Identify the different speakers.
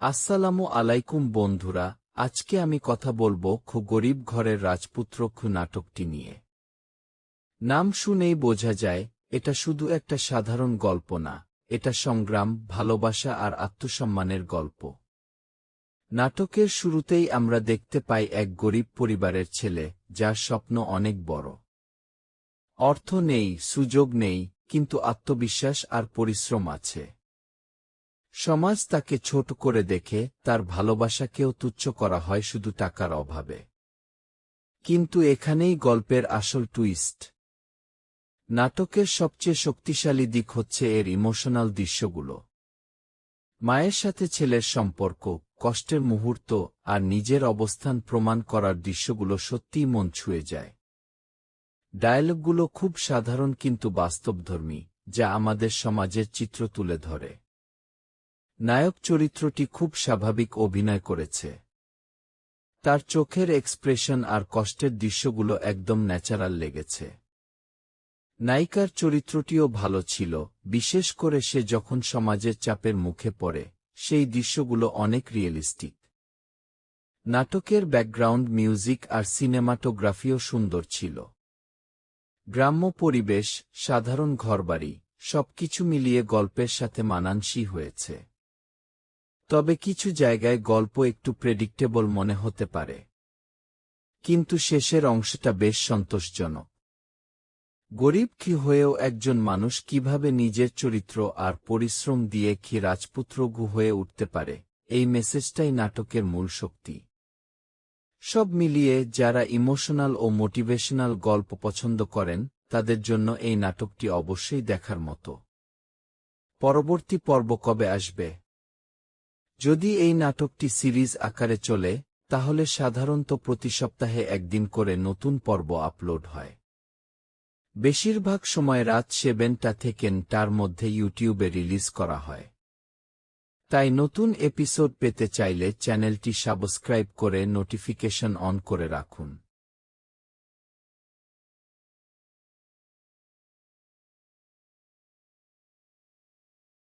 Speaker 1: আসসালামু আলাইকুম বন্ধুরা, আজকে আমি কথা বলবো গরিব ঘরের রাজপুত্র নাটকটি নিয়ে। নাম শুনেই বোঝা যায় এটা শুধু একটা সাধারণ গল্প না, এটা সংগ্রাম, ভালোবাসা আর আত্মসম্মানের গল্প। নাটকের শুরুতেই আমরা দেখতে পাই এক গরিব পরিবারের ছেলে, যার স্বপ্ন অনেক বড়। অর্থ নেই, সুযোগ নেই, কিন্তু আত্মবিশ্বাস আর পরিশ্রম আছে। সমাজ তাকে ছোট করে দেখে, তার ভালোবাসাকেও তুচ্ছ করা হয় শুধু টাকার অভাবে। কিন্তু এখানেই গল্পের আসল টুইস্ট। নাটকের সবচেয়ে শক্তিশালী দিক হচ্ছে এর ইমোশনাল দৃশ্যগুলো। মায়ের সাথে ছেলের সম্পর্ক, কষ্টের মুহূর্ত আর নিজের অবস্থান প্রমাণ করার দৃশ্যগুলো সত্যিই মন ছুঁয়ে যায়। ডায়ালগগুলো খুব সাধারণ কিন্তু বাস্তবধর্মী, যা আমাদের সমাজের চিত্র তুলে ধরে। নায়ক চরিত্রটি খুব স্বাভাবিক অভিনয় করেছে। তার চোখের এক্সপ্রেশন আর কষ্টের দৃশ্যগুলো একদম ন্যাচারাল লেগেছে। নায়িকার চরিত্রটিও ভালো ছিল, বিশেষ করে সে যখন সমাজের চাপের মুখে পড়ে, সেই দৃশ্যগুলো অনেক রিয়েলিস্টিক। নাটকের ব্যাকগ্রাউন্ড মিউজিক আর সিনেমাটোগ্রাফিও সুন্দর ছিল। গ্রাম্য পরিবেশ, সাধারণ ঘরবাড়ি, সবকিছু মিলিয়ে গল্পের সাথে মানানসই হয়েছে। তবে কিছু জায়গায় গল্প একটু প্রেডিক্টেবল মনে হতে পারে, কিন্তু শেষের অংশটা বেশ সন্তোষজনক। গরিব হয়েও একজন মানুষ কিভাবে নিজের চরিত্র আর পরিশ্রম দিয়ে রাজপুত্র হয়ে উঠতে পারে, এই মেসেজটাই নাটকের মূল শক্তি। সব মিলিয়ে যারা ইমোশনাল ও মোটিভেশনাল গল্প পছন্দ করেন, তাদের জন্য এই নাটকটি অবশ্যই দেখার মতো। পরবর্তী পর্ব কবে আসবে? যদি এই নাটকটি সিরিজ আকারে চলে, তাহলে সাধারণত প্রতি সপ্তাহে একদিন করে নতুন পর্ব আপলোড হয়। বেশিরভাগ সময় রাত 7টা থেকে 9টার মধ্যে ইউটিউবে রিলিজ করা হয়। তাই নতুন এপিসোড পেতে চাইলে চ্যানেলটি সাবস্ক্রাইব করে নোটিফিকেশন অন করে রাখুন।